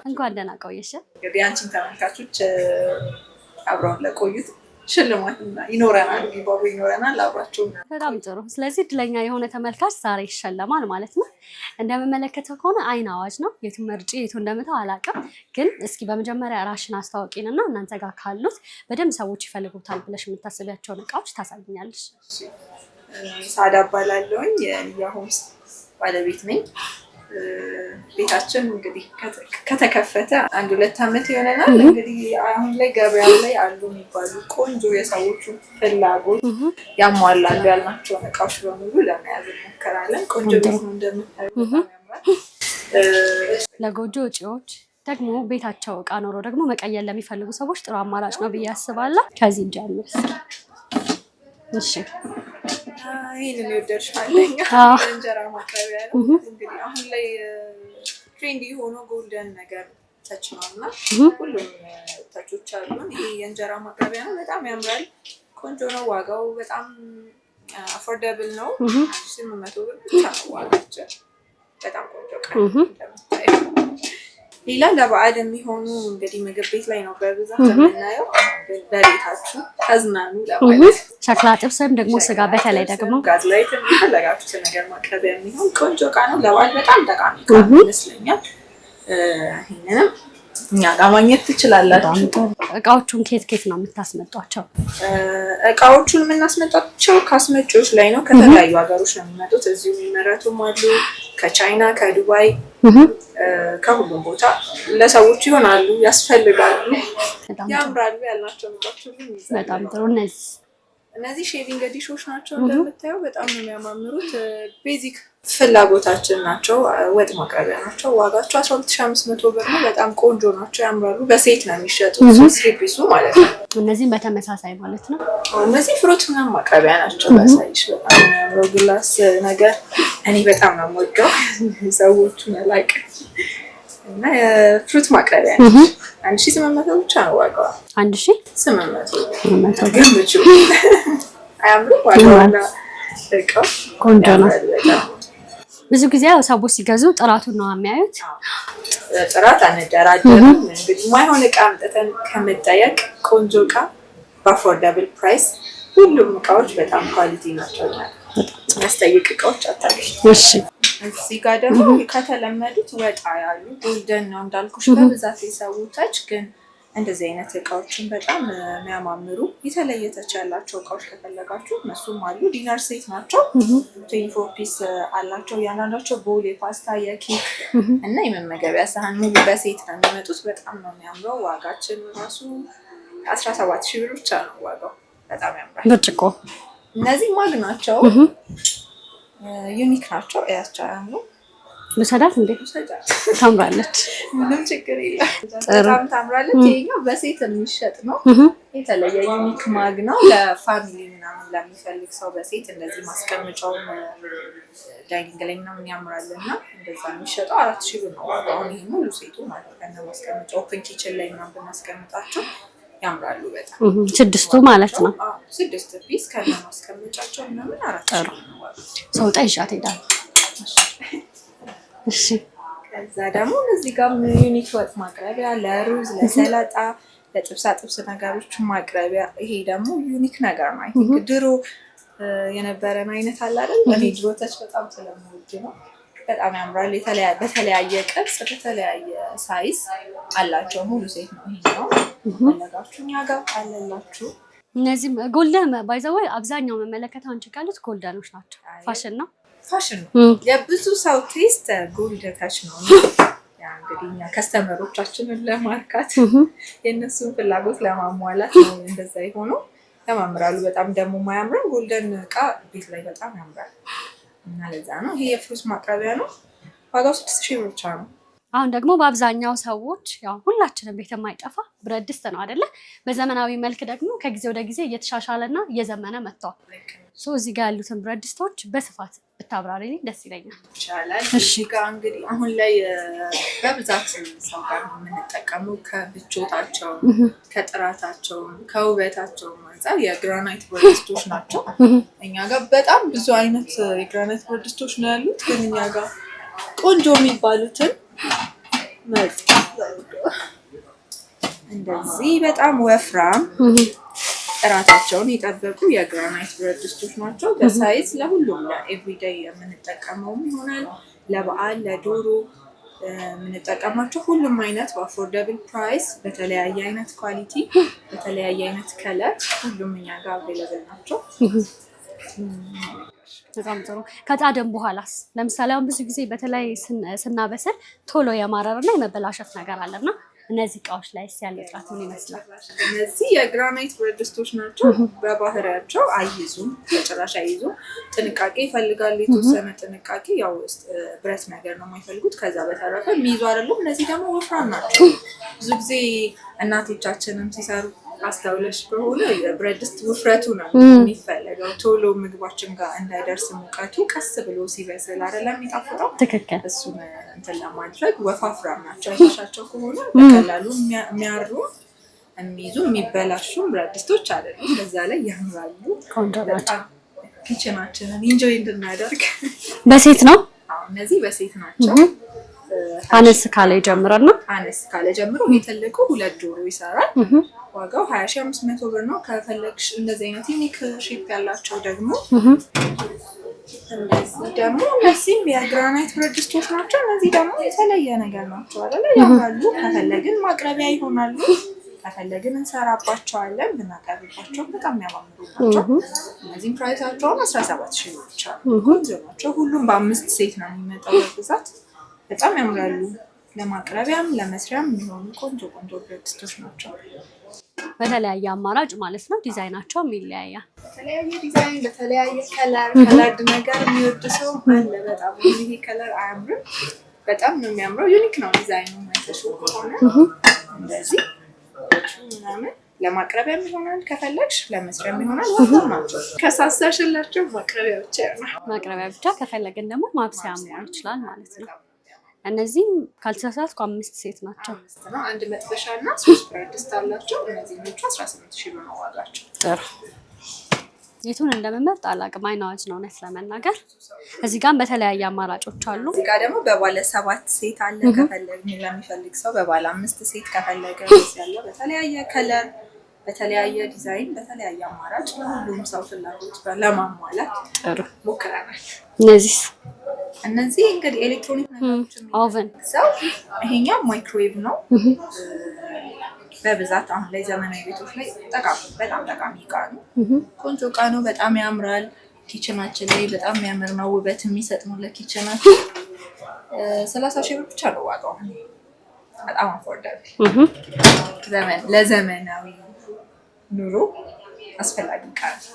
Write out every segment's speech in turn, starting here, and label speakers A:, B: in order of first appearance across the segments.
A: እንኳን ደህና ቆየሽ።
B: እንግዲህ አንቺን ተመልካቾች አብረውን ለቆዩት ሽልማትና ይኖረናል አብራችሁ።
A: በጣም ጥሩ። ስለዚህ እድለኛ የሆነ ተመልካች ዛሬ ይሸለማል ማለት ነው። እንደምመለከተው ከሆነ አይን አዋጅ ነው። የቱን መርጬ የቱን እንደምተው አላውቅም። ግን እስኪ በመጀመሪያ ራሽን አስታውቂንና እናንተ ጋር ካሉት በደንብ ሰዎች ይፈልጉታል ብለሽ የምታስቢያቸውን እቃዎች ታሳይኛለሽ።
B: ሳዳ እባላለሁኝ የሊያ ሆምስ ባለቤት ነኝ። ቤታችን እንግዲህ ከተከፈተ 1-2 ዓመት ይሆነናል። እንግዲህ አሁን ላይ ገበያው ላይ አሉ የሚባሉ ቆንጆ የሰዎቹ ፍላጎት ያሟላሉ ያልናቸውን እቃዎች በሙሉ ለመያዝ እንሞክራለን። ቆንጆ ቤት ነው እንደምታዩት።
A: ለጎጆ ወጪዎች ደግሞ ቤታቸው እቃ ኖሮ ደግሞ መቀየር ለሚፈልጉ ሰዎች ጥሩ አማራጭ ነው ብዬ አስባለሁ። ከዚህ እንጀምር እስኪ። እሺ
B: ይሄንን ይወደድሻለኝ እንጀራ ማቅረቢያ ነው። እንግዲህ አሁን ላይ ትሬንዲ ሆኖ ጎልደን ነገር ተች ነውና ሁሉም ተቾች አሉን። ይሄ የእንጀራ ማቅረቢያ ነው። በጣም ያምራል፣ ቆንጆ ነው። ዋጋው በጣም አፎርደብል ነው። 800 ብር ብቻ ነው ዋጋቸው። በጣም ቆንጆ ነው። ሌላ ለበዓል የሚሆኑ እንግዲህ ምግብ ቤት ላይ ነው በብዛት የምናየው። በቤታችሁ ተዝናኑ ለማለት
A: ሸክላ ጥብስ ወይም ደግሞ ስጋ፣ በተለይ ደግሞ
B: ጋዝ ላይ የፈለጋችሁት ነገር ማቅረቢያ የሚሆን ቆንጆ እቃ ነው። ለበዓል በጣም ጠቃሚ እቃ ይመስለኛል። ይሄንንም እኛ ጋር ማግኘት ትችላላችሁ።
A: እቃዎቹን ከየት ነው የምታስመጧቸው?
B: እቃዎቹን የምናስመጣቸው ከአስመጪዎች ላይ ነው። ከተለያዩ ሀገሮች ነው የሚመጡት። እዚሁ የሚመረቱም አሉ፣ ከቻይና፣ ከዱባይ፣ ከሁሉም ቦታ ለሰዎች ይሆናሉ፣ ያስፈልጋሉ፣ ያምራሉ ያልናቸው እቃዎች ሁሉ ይይዛሉ።
A: በጣም ጥሩ።
B: እነዚህ ሼቪንግ ዲሾች ናቸው። እንደምታየው በጣም ነው የሚያማምሩት። ቤዚክ ፍላጎታችን ናቸው። ወጥ ማቅረቢያ ናቸው። ዋጋቸው 12500 ብር ነው። በጣም ቆንጆ ናቸው፣ ያምራሉ። በሴት ነው የሚሸጡት፣ 3 ፒሱ ማለት ነው።
A: እነዚህም በተመሳሳይ ማለት ነው።
B: እነዚህ ፍሩት ምናምን ማቅረቢያ ናቸው። በሳይሽ በጣም የሚያምረው ግላስ ነገር እኔ በጣም ነው የምወደው። ሰዎቹን አላውቅ እና የፍሩት ማቅረቢያ ነው። 1800 ብቻ ነው ዋጋው።
A: 1800
B: ግን ብቻ አያምርም? ዋጋውና እቃው
A: ቆንጆ ነው። ብዙ ጊዜ ሰዎች ሲገዙ ጥራቱን ነው የሚያዩት።
B: ጥራት አንደራደርም። እንግዲህ ማይሆን እቃ አምጥተን ከመጠየቅ ቆንጆ እቃ በአፎርዳብል ፕራይስ፣ ሁሉም እቃዎች በጣም ኳሊቲ ናቸው። የሚያስጠይቅ እቃዎች አታገኝ።
A: እሺ
B: እዚህ ጋር ደግሞ ከተለመዱት ወጣ ያሉ ጎልደን ነው እንዳልኩሽ በብዛት የሰውታች። ግን እንደዚህ አይነት እቃዎችን በጣም የሚያማምሩ የተለየ ተች ያላቸው እቃዎች ከፈለጋችሁ እነሱም አሉ። ዲነር ሴት ናቸው። 24 ፒስ አላቸው። እያንዳንዳቸው ቦል፣ የፓስታ፣ የኬክ እና የመመገቢያ ሳህን ሙሉ በሴት ነው የሚመጡት። በጣም ነው የሚያምረው። ዋጋችን ራሱ 17000 ብር ብቻ ነው ዋጋው። በጣም ያምራል።
A: ብርጭቆ
B: እነዚህ ማግ ናቸው። ዩኒክ ናቸው። ያስቻላል ነው።
A: ልሰዳት እንዴ? ታምራለች።
B: ምንም ችግር የለም። በጣም ታምራለች። ይሄኛው በሴት የሚሸጥ ነው። የተለየ ዩኒክ ማግ ነው። ለፋሚሊ ምናምን ለሚፈልግ ሰው በሴት እንደዚህ ማስቀመጫውን ዳይኒንግ ላይ ምናምን ያምራልና እንደዛ የሚሸጠው 4000 ብር ነው ዋጋው። ይሄ ሙሉ ሴቱ ማለት ነው። ማስቀመጫው ኦፕን ኪችን ላይ ምናምን ብናስቀምጣቸው ያምራሉ በጣም።
A: 6ቱ ማለት ነው።
B: 6 ፒስ ከነ ማስቀመጫቸው ምናምን 4000 ነው ዋጋው።
A: ሰው ጣይሻት ሄዳል። እሺ
B: ከዛ ደግሞ እዚህ ጋር ዩኒክ ወጥ ማቅረቢያ ለሩዝ፣ ለሰላጣ፣ ለጥብሳ ጥብስ ነገሮች ማቅረቢያ። ይሄ ደግሞ ዩኒክ ነገር ነው። አይ ቲንክ ድሮ የነበረን አይነት አለ አይደል? እኔ ድሮ ተች በጣም ስለምወድ ነው። በጣም ያምራል። በተለያየ ቅርጽ በተለያየ ሳይዝ አላቸው። ሙሉ ሴት ነው። ይሄ ነው ፈለጋችሁ እኛ ጋር አለላችሁ።
A: እነዚህ ጎልደን ባይ ዘ ወይ አብዛኛው መመለከታው አንቺ ካሉት ጎልደኖች ናቸው። ፋሽን ነው።
B: የብዙ ሰው ቴስት ጎልድ ታች ነው። ያ እንግዲህ እኛ ከስተመሮቻችንን ለማርካት የእነሱን ፍላጎት ለማሟላት ነው እንደዛ የሆነው። ያማምራሉ በጣም። ደግሞ ማያምረው ጎልደን እቃ ቤት ላይ በጣም ያምራል እና ለዛ ነው። ይሄ የፍሩት ማቅረቢያ ነው። ዋጋው 6000 ብር ብቻ ነው።
A: አሁን ደግሞ በአብዛኛው ሰዎች ያው ሁላችንም ቤት የማይጠፋ ብረት ድስት ነው አይደለ? በዘመናዊ መልክ ደግሞ ከጊዜ ወደ ጊዜ እየተሻሻለና እየዘመነ መጥቷል። እዚህ ጋር ያሉትን ብረት ድስቶች በስፋት ብታብራሪልኝ ደስ ይለኛል።
B: ይቻላል። እሺ ጋር እንግዲህ አሁን ላይ በብዛት ሰው ጋር የምንጠቀመው ከብቾታቸው፣ ከጥራታቸው፣ ከውበታቸው አንፃር የግራናይት ብረት ድስቶች ናቸው። እኛ ጋር በጣም ብዙ አይነት የግራናይት ብረት ድስቶች ነው ያሉት። ግን እኛ ጋር ቆንጆ የሚባሉትን እንደዚህ በጣም ወፍራም ጥራታቸውን የጠበቁ የግራናይት ብረት ድስቶች ናቸው። በሳይዝ ለሁሉም ለኤቭሪዴይ የምንጠቀመውም ይሆናል፣ ለበዓል ለዶሮ የምንጠቀማቸው ሁሉም አይነት በአፎርደብል ፕራይስ በተለያየ አይነት ኳሊቲ በተለያየ አይነት ከለር ሁሉም እኛ ጋር አቬለብል ናቸው።
A: በጣም ጥሩ። ከጣደም በኋላስ ለምሳሌ አሁን ብዙ ጊዜ በተለይ ስናበስል ቶሎ የማረርና የመበላሸት ነገር አለና እነዚህ እቃዎች ላይ ያለ ጥራት ምን ይመስላል?
B: እነዚህ የግራናይት ብረት ድስቶች ናቸው። በባህሪያቸው አይይዙም፣ በጭራሽ አይይዙም። ጥንቃቄ ይፈልጋሉ፣ የተወሰነ ጥንቃቄ። ያው ብረት ነገር ነው የማይፈልጉት። ከዛ በተረፈ የሚይዙ አይደሉም። እነዚህ ደግሞ ወፍራም ናቸው። ብዙ ጊዜ እናቶቻችንም ሲሰሩ አስተውለሽ ከሆነ የብረት ድስት ውፍረቱ ነው የሚፈለገው። ቶሎ ምግባችን ጋር እንዳይደርስ ሙቀቱ ቀስ ብሎ ሲበስል አይደለም የሚጣፍጠው።
A: ትክክል።
B: እሱን እንትን ለማድረግ ወፋፍራም ናቸው። አይሻቸው ከሆነ በቀላሉ የሚያሩ የሚይዙ የሚበላሹም ብረት ድስቶች አይደሉም። በዛ ላይ ያምራሉ።
A: ቆንጆ ናቸው።
B: ኪችናችንን ኢንጆይ እንድናደርግ
A: በሴት ነው።
B: እነዚህ በሴት ናቸው።
A: አነስ ካለ ጀምረና
B: አነስ ካለ ጀምሮ የትልቁ 2 ዶሮ ይሰራል። ዋጋው 20500 ብር ነው። ከፈለግሽ እንደዚህ አይነት ዩኒክ ሼፕ ያላቸው ደግሞ እንደዚህ ደግሞ እነዚህም የግራናይት ብረት ድስቶች ናቸው። እነዚህ ደግሞ የተለየ ነገር ናቸው አይደለ? ያምራሉ። ከፈለግን ማቅረቢያ ይሆናሉ። ከፈለግን እንሰራባቸዋለን። ብናቀርብባቸው በጣም የሚያማምሩ ናቸው። እነዚህም ፕራይሳቸውን 17000 ብር ብቻ ነው። ቆንጆ ናቸው። ሁሉም በ5 ሴት ነው የሚመጣው በብዛት። በጣም ያምራሉ። ለማቅረቢያም ለመስሪያም የሚሆኑ ቆንጆ ብረት ድስቶች ናቸው።
A: በተለያየ አማራጭ ማለት ነው። ዲዛይናቸው ይለያያል።
B: በተለያየ ዲዛይን በተለያየ ከለር ነገር የሚወድ ሰው አለ። በጣም ይሄ ከለር አያምርም? በጣም ነው የሚያምረው። ዩኒክ ነው ዲዛይኑ። ማይተሽ ከሆነ እንደዚህ ምናምን ለማቅረቢያም ይሆናል። ከፈለግሽ ለመስሪያም ይሆናል። ወጣው ናቸው። ከሳሳሽላቸው ማቅረቢያ ብቻ ይሆናል።
A: ማቅረቢያ ብቻ ከፈለግን ደግሞ ማብሰያ መሆን ይችላል ማለት ነው። እነዚህም ካልተሳሳትኩ 5 ሴት ናቸው።
B: አንድ መጥበሻ እና 3 ብረት ድስት አላቸው። እነዚህኞቹ 18000 ብር ነው ዋጋቸው።
A: ጥሩ። የቱን እንደምመርጥ አላውቅም። አይን አዋጅ ነው እውነት ለመናገር። እዚህ ጋር በተለያየ አማራጮች አሉ።
B: እዚህ ጋር ደግሞ በባለ 7 ሴት አለ። ከፈለግ ለሚፈልግ ሰው በባለ 5 ሴት ከፈለገ ያለው በተለያየ ከለር በተለያየ ዲዛይን በተለያየ አማራጭ ለሁሉም ሰው ፍላጎት ለማሟላት
A: ጥሩ
B: ሞክረናል።
A: እነዚህ
B: እንግዲህ ኤሌክትሮኒክ ነገሮች
A: ኦቨን
B: ሰው ይሄኛው ማይክሮዌቭ ነው። በብዛት አሁን ላይ ዘመናዊ ቤቶች ላይ በጣም ጠቃሚ እቃ ነው። ቆንጆ እቃ ነው። በጣም ያምራል። ኪችናችን ላይ በጣም የሚያምር ነው። ውበት የሚሰጥ ነው ለኪችናችን። 30000 ብር ብቻ ነው ዋጋው። በጣም አፎርዳብል ለዘመናዊ ኑሮ አስፈላጊ እቃ ነው።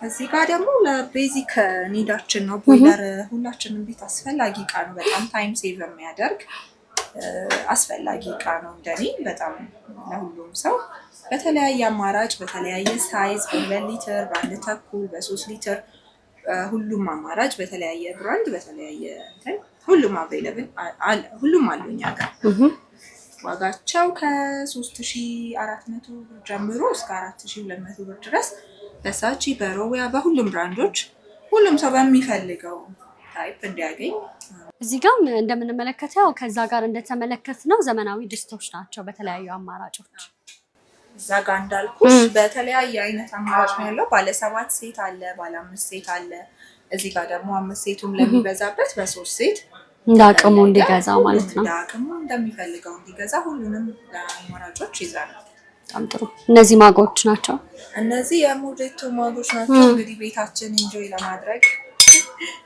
B: እዚህ ጋር ደግሞ ለቤዚክ ኒዳችን ነው። ቦይለር ሁላችንም ቤት አስፈላጊ እቃ ነው። በጣም ታይም ሴቭ የሚያደርግ አስፈላጊ እቃ ነው። እንደኔ በጣም ለሁሉም ሰው በተለያየ አማራጭ በተለያየ ሳይዝ በ2 ሊትር በ1 ተኩል በ3 ሊትር ሁሉም አማራጭ በተለያየ ብራንድ በተለያየ እንትን ሁሉም አቬይለብል ሁሉም አሉ እኛ ጋር። ዋጋቸው ከ3400 ብር ጀምሮ እስከ 4200 ብር ድረስ በሳቺ በሮያ በሁሉም ብራንዶች ሁሉም ሰው በሚፈልገው ታይፕ እንዲያገኝ።
A: እዚህ ጋር እንደምንመለከተው ከዛ ጋር እንደተመለከትነው ዘመናዊ ድስቶች ናቸው በተለያዩ አማራጮች።
B: እዛ ጋር እንዳልኩሽ በተለያየ አይነት አማራጭ ነው ያለው። ባለ 7 ሴት አለ፣ ባለ 5 ሴት አለ። እዚህ ጋር ደግሞ 5 ሴቱም ለሚበዛበት በ3 ሴት
A: እንዳቅሙ እንዲገዛ ማለት ነው።
B: እንዳቅሙ እንደሚፈልገው እንዲገዛ ሁሉንም አማራጮች ይዛል።
A: በጣም ጥሩ። እነዚህ ማጎች ናቸው።
B: እነዚህ የሞዴቶ ማጎች ናቸው። እንግዲህ ቤታችን ኢንጆይ ለማድረግ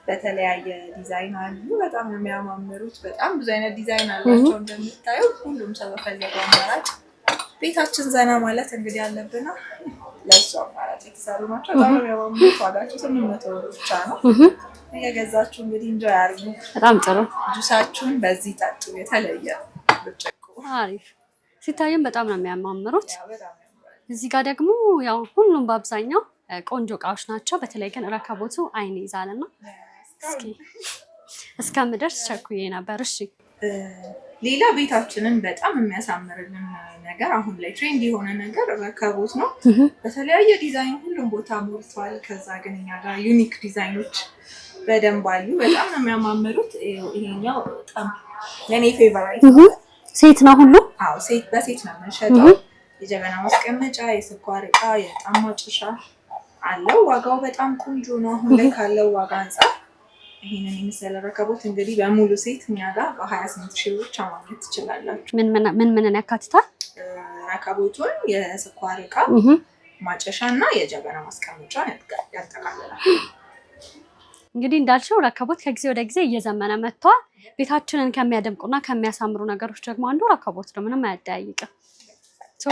B: በተለያየ ዲዛይን አሉ። በጣም ነው የሚያማምሩት። በጣም ብዙ አይነት ዲዛይን አላቸው እንደምታዩ። ሁሉም ሰው በፈለገው አማራጭ ቤታችን ዘና ማለት እንግዲህ አለብን። ለሱ አማራጭ የተሰሩ ናቸው። በጣም ነው የሚያማምሩት። ዋጋቸው 800 ብር ብቻ ነው። የገዛችሁ እንግዲህ ኢንጆይ አድርጉ።
A: በጣም ጥሩ።
B: ጁሳችሁን በዚህ ጠጡ። የተለየ ብርጭቆ
A: አሪፍ። ሲታዩም በጣም ነው የሚያማምሩት። እዚህ ጋር ደግሞ ያው ሁሉም በአብዛኛው ቆንጆ እቃዎች ናቸው። በተለይ ግን ረከቦቱ አይን ይዛልና እስከምደርስ ቸኩዬ ነበር። እሺ
B: ሌላ ቤታችንን በጣም የሚያሳምርልን ነገር አሁን ላይ ትሬንድ የሆነ ነገር ረከቦት ነው። በተለያየ ዲዛይን ሁሉም ቦታ ሞልቷል። ከዛ ግን እኛ ጋር ዩኒክ ዲዛይኖች በደንብ አሉ። በጣም ነው የሚያማምሩት። ይሄኛው በጣም ለኔ ፌቨራይት
A: ሴት ነው ሁሉ።
B: አዎ ሴት በሴት ነው የምንሸጠው። የጀበና ማስቀመጫ፣ የስኳር እቃ፣ የዕጣን ማጨሻ አለው። ዋጋው በጣም ቆንጆ ነው አሁን ላይ ካለው ዋጋ አንጻር። ይሄንን የመሰለ ረከቦት እንግዲህ በሙሉ ሴት እኛ ጋር በ28 ሺህ ብቻ ማግኘት ትችላላችሁ።
A: ምን ያካትታል
B: ረከቦቱን? የስኳር እቃ፣ ማጨሻ እና የጀበና ማስቀመጫ ያጠቃልላል።
A: እንግዲህ እንዳልሽው ረከቦት ከጊዜ ወደ ጊዜ እየዘመነ መጥቷል። ቤታችንን ከሚያደምቁና ከሚያሳምሩ ነገሮች ደግሞ አንዱ ረከቦት ነው። ምንም አያጠያይቅም።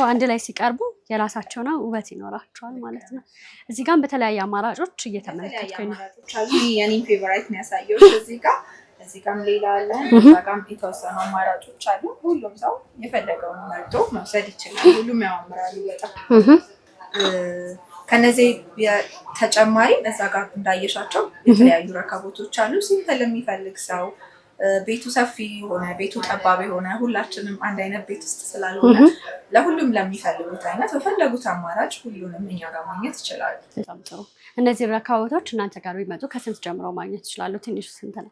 A: አንድ ላይ ሲቀርቡ የራሳቸው ነው ውበት ይኖራቸዋል ማለት ነው። እዚህ ጋር በተለያየ አማራጮች እየተመለከትኩኝ ነው።
B: የኔን ፌቨራይት ነው ያሳየሁሽ። እዚህ ጋርም ሌላ አለ። እዛ ጋርም የተወሰኑ አማራጮች አሉ። ሁሉም ሰው የፈለገውን መርጦ መውሰድ ይችላል። ሁሉም ያማምራሉ በጣም። ከነዚህ ተጨማሪ እዛ ጋር እንዳየሻቸው የተለያዩ ረከቦቶች አሉ። ሲምፕል የሚፈልግ ሰው ቤቱ ሰፊ የሆነ ቤቱ ጠባብ የሆነ ሁላችንም አንድ አይነት ቤት ውስጥ ስላልሆነ ለሁሉም ለሚፈልጉት አይነት በፈለጉት አማራጭ ሁሉንም እኛ ጋር ማግኘት ይችላሉ።
A: በጣም ጥሩ። እነዚህ ረከቦቶች እናንተ ጋር ቢመጡ ከስንት ጀምረው ማግኘት ይችላሉ? ትንሹ ስንት ነው?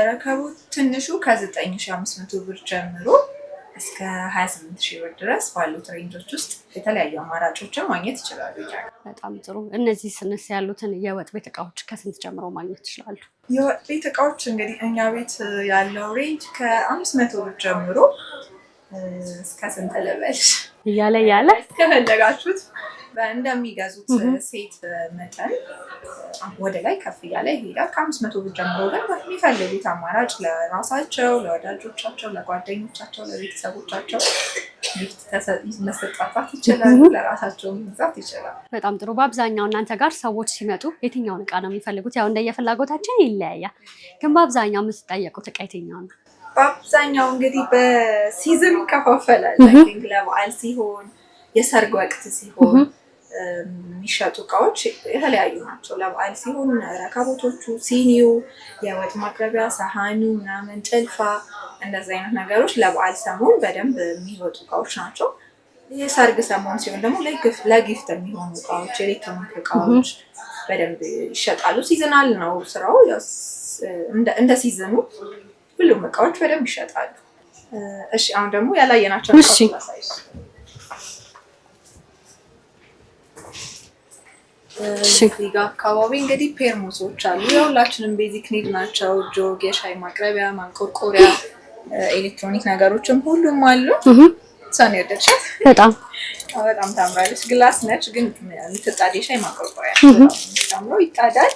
B: ረከቦት ትንሹ ከ9500 ብር ጀምሮ እስከ 28000 ብር ድረስ ባሉት ሬንጆች ውስጥ የተለያዩ አማራጮችን ማግኘት ይችላሉ።
A: በጣም ጥሩ። እነዚህ ስንስ ያሉትን የወጥ ቤት እቃዎች ከስንት ጀምረው ማግኘት ይችላሉ?
B: የወጥ ቤት እቃዎች እንግዲህ እኛ ቤት ያለው ሬንጅ ከ500 ብር ጀምሮ እስከ ስንት ልበልሽ
A: እያለ
B: ከፈለጋችሁት እንደሚገዙት ሴት መጠን ወደ ላይ ከፍ እያለ ይሄዳል። ከ500 ብር ጀምሮ ግን የሚፈልጉት አማራጭ ለራሳቸው፣ ለወዳጆቻቸው፣ ለጓደኞቻቸው፣ ለቤተሰቦቻቸው መሰጣጣት ይችላሉ። ለራሳቸው መግዛት ይችላል።
A: በጣም ጥሩ። በአብዛኛው እናንተ ጋር ሰዎች ሲመጡ የትኛውን እቃ ነው የሚፈልጉት? ያው እንደየፍላጎታችን ይለያያል፣ ግን በአብዛኛው የምትጠየቁት እቃ የትኛው ነው?
B: በአብዛኛው እንግዲህ በሲዝን ይከፋፈላል። ለበዓል ሲሆን፣ የሰርግ ወቅት ሲሆን የሚሸጡ እቃዎች የተለያዩ ናቸው። ለበዓል ሲሆን ረከቦቶቹ፣ ሲኒው፣ የወጥ ማቅረቢያ ሰሃኑ ምናምን፣ ጭልፋ፣ እንደዚህ አይነት ነገሮች ለበዓል ሰሞን በደንብ የሚወጡ እቃዎች ናቸው። የሰርግ ሰሞን ሲሆን ደግሞ ለጊፍት የሚሆኑ እቃዎች፣ ኤሌክትሮኒክ እቃዎች በደንብ ይሸጣሉ። ሲዝናል ነው ስራው። እንደ ሲዝኑ ሁሉም እቃዎች በደንብ ይሸጣሉ። እሺ አሁን ደግሞ ያላየናቸው እቃዎች እዚህ ጋር አካባቢ እንግዲህ ፔርሙሶች አሉ። የሁላችንም ቤዚክ ኒድ ናቸው። ጆግ፣ የሻይ ማቅረቢያ፣ ማንቆርቆሪያ፣ ኤሌክትሮኒክ ነገሮችም ሁሉም አሉ። እሷን የወደድሻት? በጣም ታምራለች። ግላስ ነች ግን የምትጣድ የሻይ ማንቆርቆሪያ ታምሮ ይጣዳል።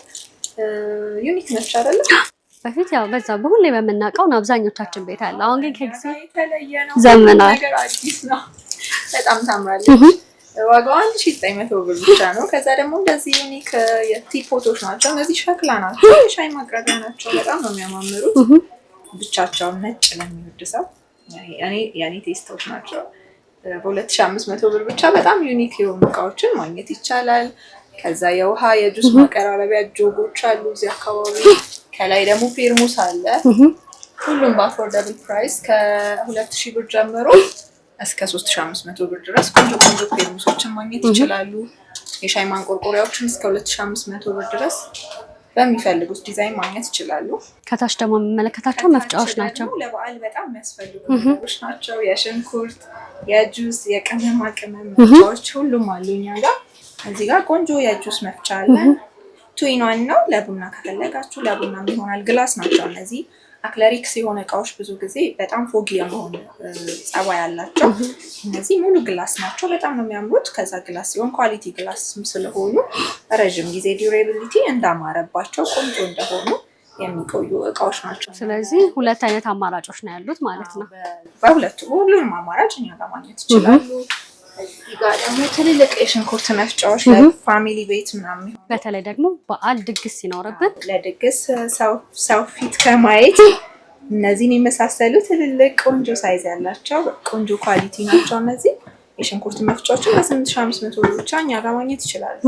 B: ዩኒክ ነች አይደለ?
A: በፊት ያው በዛ በሁሌ በምናውቀው ነው አብዛኞቻችን ቤት አለ። አሁን ግን ከጊዜ
B: የተለየ ነው።
A: ዘመናዊ
B: ነገር አዲስ ነው። በጣም ታምራለች። ዋጋው 1900 ብር ብቻ ነው። ከዛ ደግሞ እንደዚህ ዩኒክ የቲፖቶች ናቸው። እነዚህ ሸክላ ናቸው፣ የሻይ ማቅረቢያ ናቸው። በጣም ነው የሚያማምሩት። ብቻቸውን ነጭ ለሚወድ ሰው የኔ ቴስቶች ናቸው። በ2500 ብር ብቻ በጣም ዩኒክ የሆኑ እቃዎችን ማግኘት ይቻላል። ከዛ የውሃ የጁስ ማቀራረቢያ ጆጎች አሉ እዚህ አካባቢ። ከላይ ደግሞ ፔርሙስ አለ። ሁሉም በአፎርደብል ፕራይስ ከ2000 ብር ጀምሮ እስከ 3500 ብር ድረስ ቆንጆ ፔርሙሶችን ማግኘት ይችላሉ። የሻይ ማንቆርቆሪያዎችን እስከ 2500 ብር ድረስ በሚፈልጉት ዲዛይን ማግኘት ይችላሉ።
A: ከታች ደግሞ የምመለከታቸው መፍጫዎች ናቸው።
B: ለበዓል በጣም የሚያስፈልጉ ነገሮች ናቸው። የሽንኩርት፣ የጁስ፣ የቅመማ ቅመም መፍጫዎች ሁሉም አሉ እኛ ጋር። እዚህ ጋር ቆንጆ የጁስ መፍጫ አለ። ቱኢን ነው። ለቡና ከፈለጋችሁ ለቡናም ይሆናል። ግላስ ናቸው እነዚህ። አክለሪክስ የሆነ እቃዎች ብዙ ጊዜ በጣም ፎጊ የመሆን ጸባይ ያላቸው እነዚህ ሙሉ ግላስ ናቸው። በጣም ነው የሚያምሩት። ከዛ ግላስ ሲሆን ኳሊቲ ግላስም ስለሆኑ ረዥም ጊዜ ዲዩሬቢሊቲ እንዳማረባቸው ቆንጆ እንደሆኑ የሚቆዩ እቃዎች ናቸው።
A: ስለዚህ ሁለት አይነት አማራጮች ነው ያሉት ማለት ነው።
B: ሁሉንም አማራጭ እኛ ጋር ማግኘት ይችላሉ። እዚህ ጋር ደግሞ ትልልቅ የሽንኩርት መፍጫዎች ለፋሚሊ ቤት ምናምን ይሆናል።
A: በተለይ ደግሞ በዓል ድግስ ሲኖርብን
B: ለድግስ ሰው ፊት ከማየት እነዚህን የመሳሰሉ ትልልቅ ቆንጆ ሳይዝ ያላቸው ቆንጆ ኳሊቲ ናቸው። እነዚህ የሽንኩርት መፍጫዎችን በ8500 ብር ብቻ እኛ ጋር ማግኘት ይችላሉ።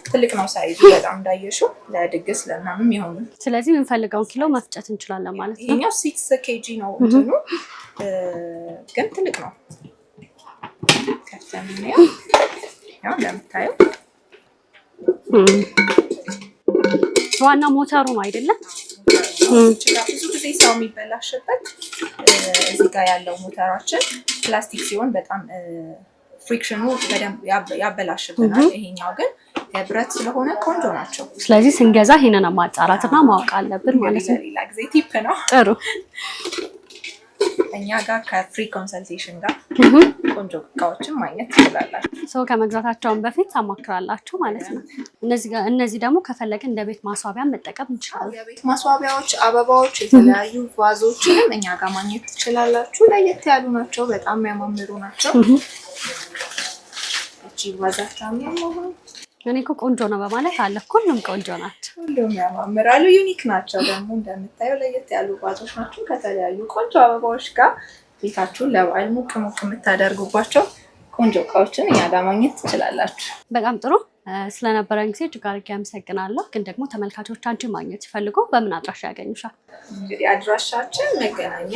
B: ትልቅ ነው ሳይዙ በጣም እንዳየሽው ለድግስ ለምናምን ይሆኑ።
A: ስለዚህ የምንፈልገውን ኪሎ መፍጨት እንችላለን ማለት ነው።
B: ይሄኛው 6 ኬጂ ነው እንትኑ ግን ትልቅ ነው። ከፍተን ነው ያው እንደምታየው
A: ዋና ሞተሩ ነው አይደለም?
B: እዚህ ጋር ብዙ ጊዜ ሰው የሚበላሽበት እዚህ ጋር ያለው ሞተራችን ፕላስቲክ ሲሆን በጣም ፍሪክሽኑ በደንብ ያበላሽብናል። ይሄኛው ግን ብረት ስለሆነ ቆንጆ ናቸው።
A: ስለዚህ ስንገዛ ይሄንን ማጣራትና ማወቅ አለብን ማለት ነው።
B: ሌላ ጊዜ ቲፕ ነው።
A: ጥሩ።
B: እኛ ጋር ከፍሪ ኮንሰልቴሽን ጋር ቆንጆ እቃዎችን ማግኘት ትችላላችሁ።
A: ሰው ከመግዛታቸውን በፊት ታማክራላችሁ ማለት ነው። እነዚህ ደግሞ ከፈለግን እንደ ቤት ማስዋቢያ መጠቀም እንችላለን።
B: የቤት ማስዋቢያዎች፣ አበባዎች፣ የተለያዩ ቫዞችንም እኛ ጋር ማግኘት ትችላላችሁ። ለየት ያሉ ናቸው፣ በጣም የሚያማምሩ ናቸው። እቺ ቫዛቸው ነው።
A: እኔ እኮ ቆንጆ ነው በማለት አለ። ሁሉም ቆንጆ ናቸው፣
B: ሁሉም ያማምራሉ። ዩኒክ ናቸው ደግሞ እንደምታየው ለየት ያሉ ቫዞች ናቸው። ከተለያዩ ቆንጆ አበባዎች ጋር ቤታችሁን ለበዓል ሞቅ ሞቅ የምታደርጉባቸው ቆንጆ እቃዎችን እኛ ጋር ማግኘት ትችላላችሁ።
A: በጣም ጥሩ። ስለነበረን ጊዜ እጅግ አድርጌ አመሰግናለሁ። ግን ደግሞ ተመልካቾቻችን ማግኘት ሲፈልጉ በምን አድራሻ ያገኙሻል?
B: እንግዲህ አድራሻችን መገናኛ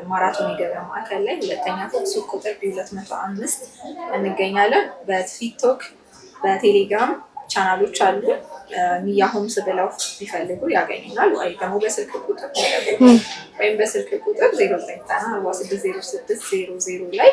B: ማራቶን የገበያ ማዕከል ላይ 2ኛ ፎቅ ሱቅ ቁጥር B205 እንገኛለን። በቲክቶክ በቴሌግራም ቻናሎች አሉ። ኒያ ሆምስ ብለው ቢፈልጉ ያገኙናል። ወይ ደግሞ በስልክ ቁጥር ወይም በስልክ ቁጥር 09460600 ላይ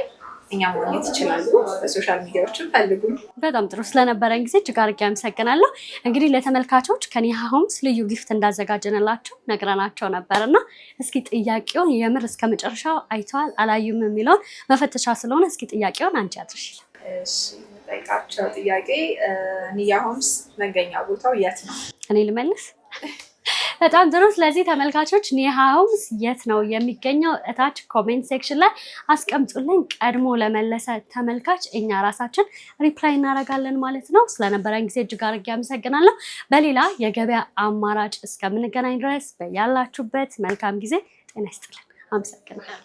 B: እኛ ማግኘት ይችላሉ። በሶሻል ሚዲያዎችም ፈልጉን።
A: በጣም ጥሩ። ስለነበረን ጊዜ እጅግ አድርጌ አመሰግናለሁ። እንግዲህ ለተመልካቾች ከኒያ ሆምስ ልዩ ጊፍት እንዳዘጋጀንላቸው ነግረናቸው ነበርና እስኪ ጥያቄውን የምር እስከ መጨረሻው አይተዋል አላዩም የሚለውን መፈተሻ ስለሆነ እስኪ ጥያቄውን አንቺ አድርሽልኝ።
B: እሺ፣ ጠይቃቸው ጥያቄ ኒያ ሆምስ መገኛ ቦታው የት ነው?
A: እኔ ልመልስ? በጣም ጥሩ። ስለዚህ ተመልካቾች ኒያ ሆምስ የት ነው የሚገኘው? እታች ኮሜንት ሴክሽን ላይ አስቀምጡልኝ። ቀድሞ ለመለሰ ተመልካች እኛ ራሳችን ሪፕላይ እናደርጋለን ማለት ነው። ስለነበረን ጊዜ እጅግ አድርጌ አመሰግናለሁ። በሌላ የገበያ አማራጭ እስከምንገናኝ ድረስ በያላችሁበት መልካም ጊዜ ጤና ይስጥልን። አመሰግናለሁ።